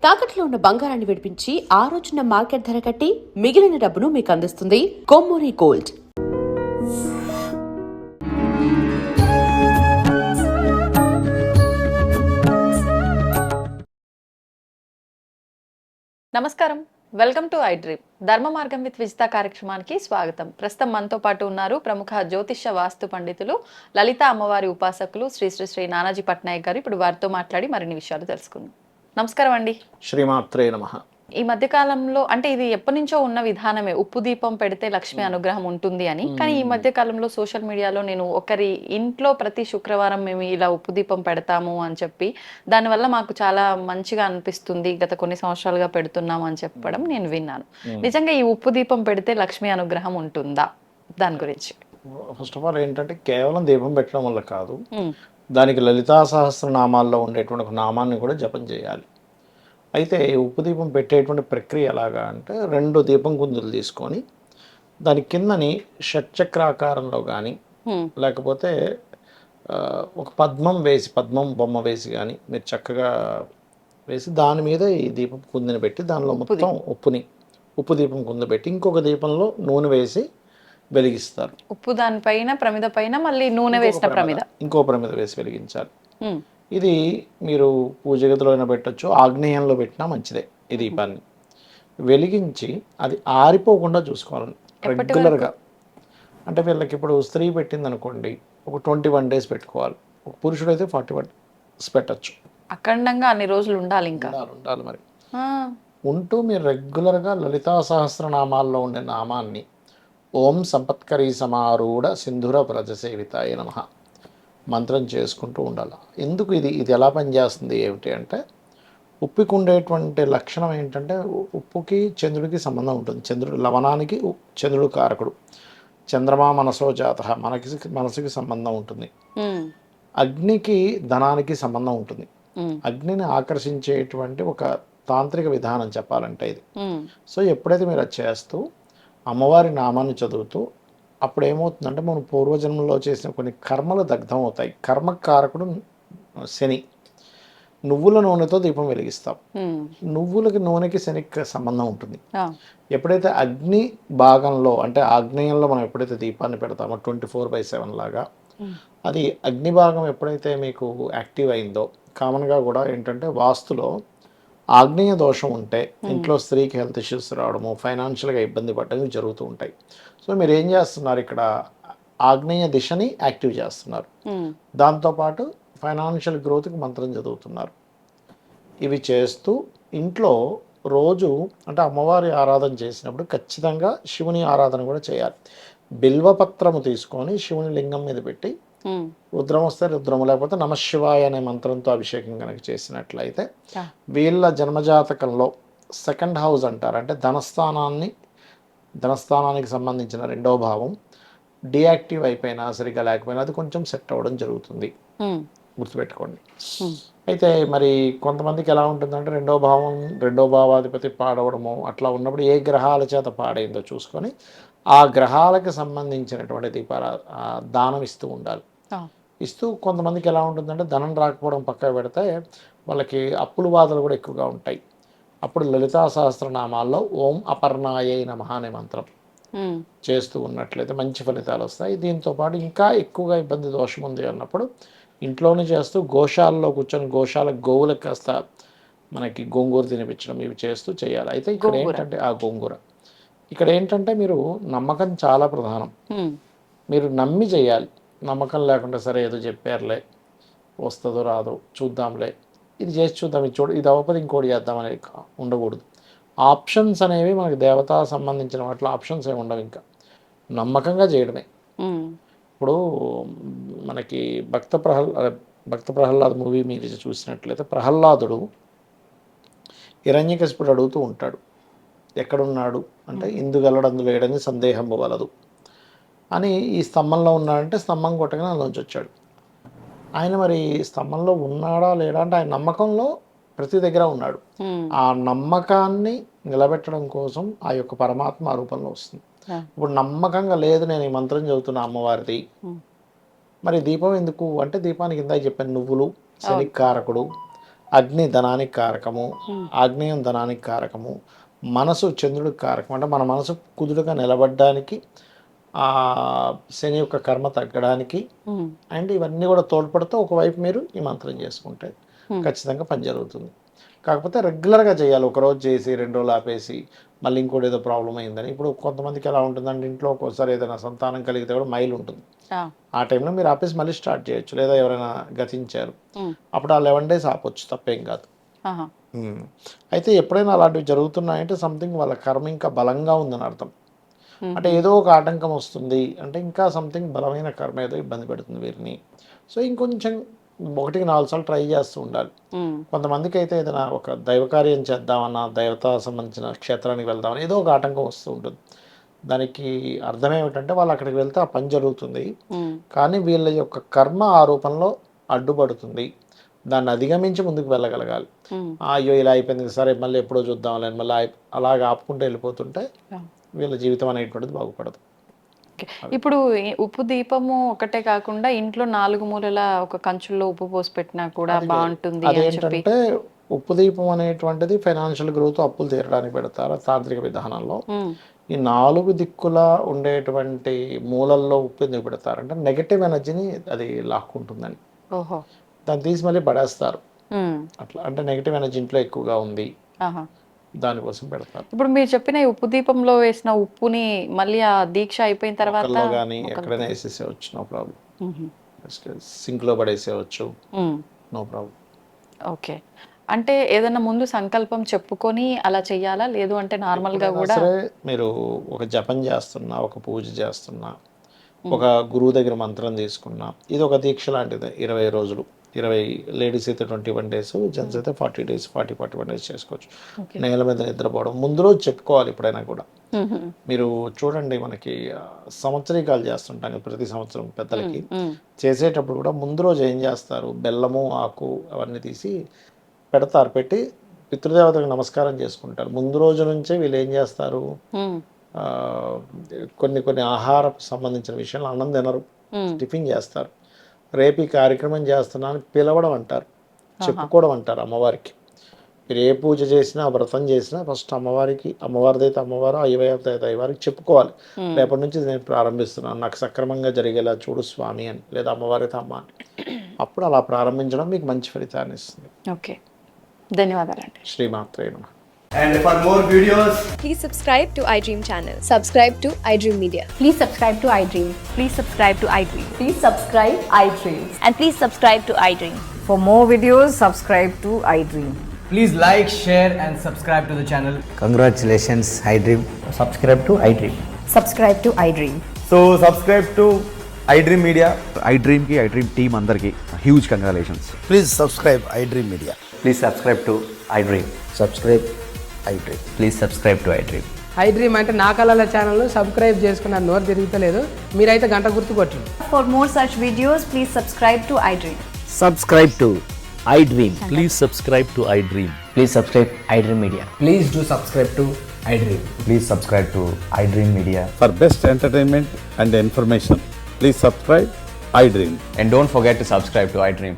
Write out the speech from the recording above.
తాకట్లో ఉన్న బంగారాన్ని విడిపించి ఆ రోజున మార్కెట్ ధర కట్టి మిగిలిన డబ్బును మీకు అందిస్తుంది కొమ్మూరి గోల్డ్. నమస్కారం, వెల్కమ్ టు ఐ డ్రీమ్. ధర్మ మార్గం విత్ విజిత కార్యక్రమానికి స్వాగతం. ప్రస్తుతం మనతో పాటు ఉన్నారు ప్రముఖ జ్యోతిష్య వాస్తు పండితులు, లలిత అమ్మవారి ఉపాసకులు శ్రీ శ్రీ శ్రీ నానాజీ పట్నాయక్ గారు. ఇప్పుడు వారితో మాట్లాడి మరిన్ని విషయాలు తెలుసుకుందాం. నమస్కారం అండి. శ్రీమాత్రే నమః. ఈ మధ్య కాలంలో అంటే ఇది ఎప్పటి నుంచో ఉన్న విధానమే, ఉప్పు దీపం పెడితే లక్ష్మి అనుగ్రహం ఉంటుంది అని. కానీ ఈ మధ్య కాలంలో సోషల్ మీడియాలో నేను ఒకరి ఇంట్లో ప్రతి శుక్రవారం మేము ఇలా ఉప్పు దీపం పెడతాము అని చెప్పి, దానివల్ల మాకు చాలా మంచిగా అనిపిస్తుంది, గత కొన్ని సంవత్సరాలుగా పెడుతున్నాము అని చెప్పడం నేను విన్నాను. నిజంగా ఈ ఉప్పు దీపం పెడితే లక్ష్మి అనుగ్రహం ఉంటుందా? దాని గురించి ఫస్ట్ ఆఫ్ ఆల్ ఏంటంటే కేవలం దీపం పెట్టడం వల్ల కాదు, దానికి లలితా సహస్రనామాల్లో ఉండేటువంటి ఒక నామాన్ని కూడా జపం చేయాలి. అయితే ఉప్పు దీపం పెట్టేటువంటి ప్రక్రియ ఎలాగా అంటే, 2 దీపం కుందులు తీసుకొని దాని కిందని షట్చక్రాకారంలో కానీ లేకపోతే ఒక పద్మం బొమ్మ వేసి కానీ మీరు చక్కగా వేసి దాని మీద ఈ దీపం కుందిని పెట్టి దానిలో మొత్తం ఉప్పు దీపం కుందు పెట్టి ఇంకొక దీపంలో నూనె వేసి వెలిగిస్తారు. ఉప్పు దానిపైన ప్రమిద పైన మళ్ళీ నూనె వేసిన ప్రమిద, ఇంకో ప్రమిద వేసి వెలిగించాలి. ఇది మీరు పూజ గదిలో అయినా పెట్టచ్చు, ఆగ్నేయంలో పెట్టినా మంచిదే. ఈ దీపాన్ని వెలిగించి అది ఆరిపోకుండా చూసుకోవాలి రెగ్యులర్గా. అంటే వీళ్ళకి ఇప్పుడు స్త్రీ పెట్టింది అనుకోండి, ఒక 21 days పెట్టుకోవాలి. ఒక పురుషుడు అయితే 41 days పెట్టచ్చు. అఖండంగా అన్ని రోజులు ఉండాలి. ఇంకా ఉండాలి మరి. ఉంటూ మీరు రెగ్యులర్గా లలితా సహస్రనామాల్లో ఉండే నామాన్ని ఓం సంపత్కరీ సమారూఢ సింధుర ప్రజసేవితాయ నమః మంత్రం చేసుకుంటూ ఉండాలి. ఎందుకు ఇది ఎలా పనిచేస్తుంది ఏమిటి అంటే, ఉప్పుకి ఉండేటువంటి లక్షణం ఏంటంటే, ఉప్పుకి చంద్రుడికి సంబంధం ఉంటుంది. చంద్రుడు లవణానికి చంద్రుడు కారకుడు. చంద్రమా మనసో జాత, మనసుకి సంబంధం ఉంటుంది. అగ్నికి ధనానికి సంబంధం ఉంటుంది. అగ్నిని ఆకర్షించేటువంటి ఒక తాంత్రిక విధానం చెప్పాలంటే ఇది. సో ఎప్పుడైతే మీరు అది చేస్తూ అమ్మవారి నామాన్ని చదువుతూ, అప్పుడు ఏమవుతుందంటే, మనం పూర్వజన్మలో చేసిన కొన్ని కర్మలు దగ్ధం అవుతాయి. కర్మకారకుడు శని. నువ్వుల నూనెతో దీపం వెలిగిస్తాం. నువ్వులకి నూనెకి శనికి సంబంధం ఉంటుంది. ఎప్పుడైతే అగ్ని భాగంలో అంటే ఆగ్నేయంలో మనం ఎప్పుడైతే దీపాన్ని పెడతామో 24/7 లాగా, అది అగ్ని భాగం ఎప్పుడైతే మీకు యాక్టివ్ అయిందో, కామన్గా కూడా ఏంటంటే వాస్తులో ఆగ్నేయ దోషం ఉంటే ఇంట్లో స్త్రీకి హెల్త్ ఇష్యూస్ రావడము, ఫైనాన్షియల్గా ఇబ్బంది పడడం జరుగుతూ ఉంటాయి. సో మీరు ఏం చేస్తున్నారు, ఇక్కడ ఆగ్నేయ దిశని యాక్టివ్ చేస్తున్నారు. దాంతోపాటు ఫైనాన్షియల్ గ్రోత్కి మంత్రం చదువుతున్నారు. ఇవి చేస్తూ ఇంట్లో రోజు అంటే అమ్మవారి ఆరాధన చేసినప్పుడు ఖచ్చితంగా శివుని ఆరాధన కూడా చేయాలి. బిల్వపత్రము తీసుకొని శివుని లింగం మీద పెట్టి, రుద్రం వస్తే రుద్రము, లేకపోతే నమశివాయ అనే మంత్రంతో అభిషేకం కనుక చేసినట్లయితే వీళ్ళ జన్మజాతకంలో 2nd house అంటారు, అంటే ధనస్థానానికి సంబంధించిన 2వ భావం డియాక్టివ్ అయిపోయినా సరిగ్గా లేకపోయినా అది కొంచెం సెట్ అవ్వడం జరుగుతుంది. గుర్తుపెట్టుకోండి. అయితే మరి కొంతమందికి ఎలా ఉంటుందంటే, 2వ భావాధిపతి పాడవడము అట్లా ఉన్నప్పుడు ఏ గ్రహాల చేత పాడైందో చూసుకొని ఆ గ్రహాలకు సంబంధించినటువంటి దానం ఇస్తూ ఉండాలి. ఇస్తూ కొంతమందికి ఎలా ఉంటుందంటే, ధనం రాకపోవడం పక్కన పెడితే వాళ్ళకి అప్పులు బాధలు కూడా ఎక్కువగా ఉంటాయి. అప్పుడు లలితా సహస్రనామాల్లో ఓం అపర్ణాయై నమః అనే మంత్రం చేస్తూ ఉన్నట్లయితే మంచి ఫలితాలు వస్తాయి. దీంతో పాటు ఇంకా ఎక్కువగా ఇబ్బంది దోషం ఉంది అన్నప్పుడు ఇంట్లోనే చేస్తూ గోశాలలో కూర్చొని గోవులకు కాస్త మనకి గోంగూర తినిపించడం, ఇవి చేస్తూ చేయాలి. అయితే ఇక్కడ ఏంటంటే గోంగూర ఇక్కడ ఏంటంటే మీరు నమ్మకం చాలా ప్రధానం. మీరు నమ్మి చేయాలి. నమ్మకం లేకుండా సరే ఏదో చెప్పారులే, వస్తుందో రాదో చూద్దాంలే, ఇది చేసి చూద్దాం, ఇది అవ్వకపోతే ఇంకోటి చేద్దామని ఉండకూడదు. ఆప్షన్స్ అనేవి మనకి దేవతా సంబంధించిన వాటిలో ఆప్షన్స్ ఏమి ఉండవు. ఇంకా నమ్మకంగా చేయడమే. ఇప్పుడు మనకి భక్త ప్రహ్లాద్ మూవీ మీరు చూసినట్లయితే, ప్రహ్లాదుడు హిరణ్యకశిపుడు అడుగుతూ ఉంటాడు, ఎక్కడున్నాడు అంటే, ఇందుగలడందు లేడని సందేహం వలదు అని. ఈ స్తంభంలో ఉన్నాడంటే స్తంభం కొట్టగానే అందులోంచి వచ్చాడు. ఆయన మరి స్తంభంలో ఉన్నాడా లేడా అంటే, ఆయన నమ్మకంలో ప్రతి దగ్గర ఉన్నాడు. ఆ నమ్మకాన్ని నిలబెట్టడం కోసం ఆ యొక్క పరమాత్మ రూపంలో వస్తుంది. ఇప్పుడు నమ్మకంగా లేదు, నేను ఈ మంత్రం చదువుతున్నా అమ్మవారిది, మరి దీపం ఎందుకు అంటే, దీపానికి ఇందాక చెప్పాను, నువ్వులు శనికారకుడు, అగ్ని ధనానికి కారకము, ఆగ్నేయం ధనానికి కారకము, మనసు చంద్రుడికి కారకం. అంటే మన మనసు కుదురుగా నిలబడడానికి, ఆ శని యొక్క కర్మ తగ్గడానికి అండ్ ఇవన్నీ కూడా తోడ్పడుతూ ఒకవైపు మీరు ఈ మంత్రం చేసుకుంటే ఖచ్చితంగా పని జరుగుతుంది. కాకపోతే రెగ్యులర్గా చేయాలి. ఒకరోజు చేసి 2 రోజులు ఆపేసి మళ్ళీ ఇంకోటి ఏదో ప్రాబ్లం అయిందని. ఇప్పుడు కొంతమందికి ఎలా ఉంటుందంటే ఇంట్లో ఒక్కోసారి ఏదైనా సంతానం కలిగితే కూడా మైలు ఉంటుంది. ఆ టైంలో మీరు ఆపేసి మళ్ళీ స్టార్ట్ చేయొచ్చు. లేదా ఎవరైనా గతించారు అప్పుడు ఆ 11 days ఆపొచ్చు, తప్పేం కాదు. అయితే ఎప్పుడైనా అలాంటివి జరుగుతున్నాయంటే సంథింగ్ వాళ్ళ కర్మ ఇంకా బలంగా ఉందని అర్థం. అంటే ఏదో ఒక ఆటంకం వస్తుంది అంటే ఇంకా సంథింగ్ బలమైన కర్మ ఏదో ఇబ్బంది పెడుతుంది వీరిని. సో ఇంకొంచెం 1-4 సార్లు ట్రై చేస్తూ ఉండాలి. కొంతమందికి అయితే ఏదైనా ఒక దైవకార్యం చేద్దామన్నా, దైవత సంబంధించిన క్షేత్రానికి వెళ్దామని ఏదో ఒక ఆటంకం వస్తూ ఉంటుంది. దానికి అర్థం ఏమిటంటే వాళ్ళు అక్కడికి వెళ్తే ఆ పని జరుగుతుంది, కానీ వీళ్ళ యొక్క కర్మ ఆ రూపంలో అడ్డుపడుతుంది. దాన్ని అధిగమించి ముందుకు వెళ్ళగలగాలి. అయ్యో ఇలా అయిపోయింది సరే మళ్ళీ ఎప్పుడో చూద్దామని మళ్ళీ అలాగ ఆపుకుంటూ వెళ్ళిపోతుంటే వీళ్ళ జీవితం అనేటువంటిది బాగుపడదు. ఇప్పుడు ఉప్పు దీపము ఒకటే కాకుండా ఇంట్లో 4 మూలల ఒక కంచుల్లో ఉప్పు పోసి పెట్టినా కూడా బాగుంటుంది అని చెప్పి. అదేంటంటే ఉప్పు దీపం అనేటువంటిది ఫైనాన్షియల్ గ్రోత్, అప్పులు తీరడానికి పెడతారు తాంత్రిక విధానంలో. ఈ 4 దిక్కుల ఉండేటువంటి మూలల్లో ఉప్పు ఎందుకు పెడతారంటే నెగటివ్ ఎనర్జీని అది లాక్కుంటుందని. దాన్ని తీసి మళ్ళీ పడేస్తారు. అట్లా అంటే నెగటివ్ ఎనర్జీ ఇంట్లో ఎక్కువగా ఉంది, దానికోసం పెడతారు. ఇప్పుడు మీరు చెప్పిన ఈ ఉప్పు దీపంలో వేసిన ఉప్పుని మళ్ళీ ఆ దీక్ష అయిపోయిన తర్వాత కానీ ఎక్కడైనా వేసేసేవచ్చు, నో ప్రాబ్లం. సింక్ లో పడేసేవచ్చు, నో ప్రాబ్లం. ఓకే. అంటే ఏదైనా ముందు సంకల్పం చెప్పుకొని అలా చెయ్యాలా, లేదు అంటే నార్మల్ గా కూడా సరే మీరు ఒక జపం చేస్తున్నా, ఒక పూజ చేస్తున్నా, ఒక గురువు దగ్గర మంత్రం తీసుకున్నా, ఇది ఒక దీక్ష లాంటిది. 20 రోజులు, 20 లేడీస్ అయితే 21 days, జెంట్స్ అయితే 40 days, 41 days చేసుకోవచ్చు. నేల మీద నిద్రపోవడం ముందు రోజు చెప్పుకోవాలి. ఎప్పుడైనా కూడా మీరు చూడండి, మనకి సంవత్సరీకాలు చేస్తుంటాం ప్రతి సంవత్సరం పెద్దలకి. చేసేటప్పుడు కూడా ముందు రోజు ఏం చేస్తారు, బెల్లము, ఆకు అవన్నీ తీసి పెడతారు. పెట్టి పితృదేవతకు నమస్కారం చేసుకుంటారు. ముందు రోజు నుంచే వీళ్ళు ఏం చేస్తారు, కొన్ని ఆహారం సంబంధించిన విషయాలు అన్నం తినరు, టిఫిన్ చేస్తారు. రేపు ఈ కార్యక్రమం చేస్తున్నాను పిలవడం అంటారు, చెప్పుకోవడం అంటారు అమ్మవారికి. మీరు ఏ పూజ చేసినా, వ్రతం చేసినా ఫస్ట్ అమ్మవారికి, అమ్మవారిదైతే అమ్మవారు, అయ్యవారితో అయితే అయ్యవారికి చెప్పుకోవాలి. రేపటి నుంచి నేను ప్రారంభిస్తున్నాను, నాకు సక్రమంగా జరిగేలా చూడు స్వామి అని, లేదా అమ్మవారితో అమ్మ అని. అప్పుడు అలా ప్రారంభించడం మీకు మంచి ఫలితాన్ని ఇస్తుంది. ఓకే, ధన్యవాదాలండి. శ్రీమాత్రే నమః. And for more videos, please subscribe to iDream channel. Subscribe to iDream Media. Please subscribe to iDream. Please subscribe to iDream. Please subscribe iDream. And please subscribe to iDream. For more videos, subscribe to iDream. please like, share and subscribe to the channel. Congratulations, iDream. Subscribe to iDream. Subscribe to iDream. So subscribe to iDream Media. iDream ki iDream team andarki huge congratulations. Please subscribe iDream Media. Please subscribe to iDream. Subscribe iDream. Please subscribe to iDream. iDream అంటే నా కళల channel subscribe చేసుకున్న నోరు తిరుగుతలేదు, మీరైతే గంట గుర్తు కొట్టండి. For more such videos, please subscribe to iDream. Subscribe to iDream. Please subscribe to iDream. Please subscribe iDream Media. Please do subscribe to iDream. Please subscribe to iDream Media. For best entertainment and information, please subscribe iDream. And don't forget to subscribe to iDream.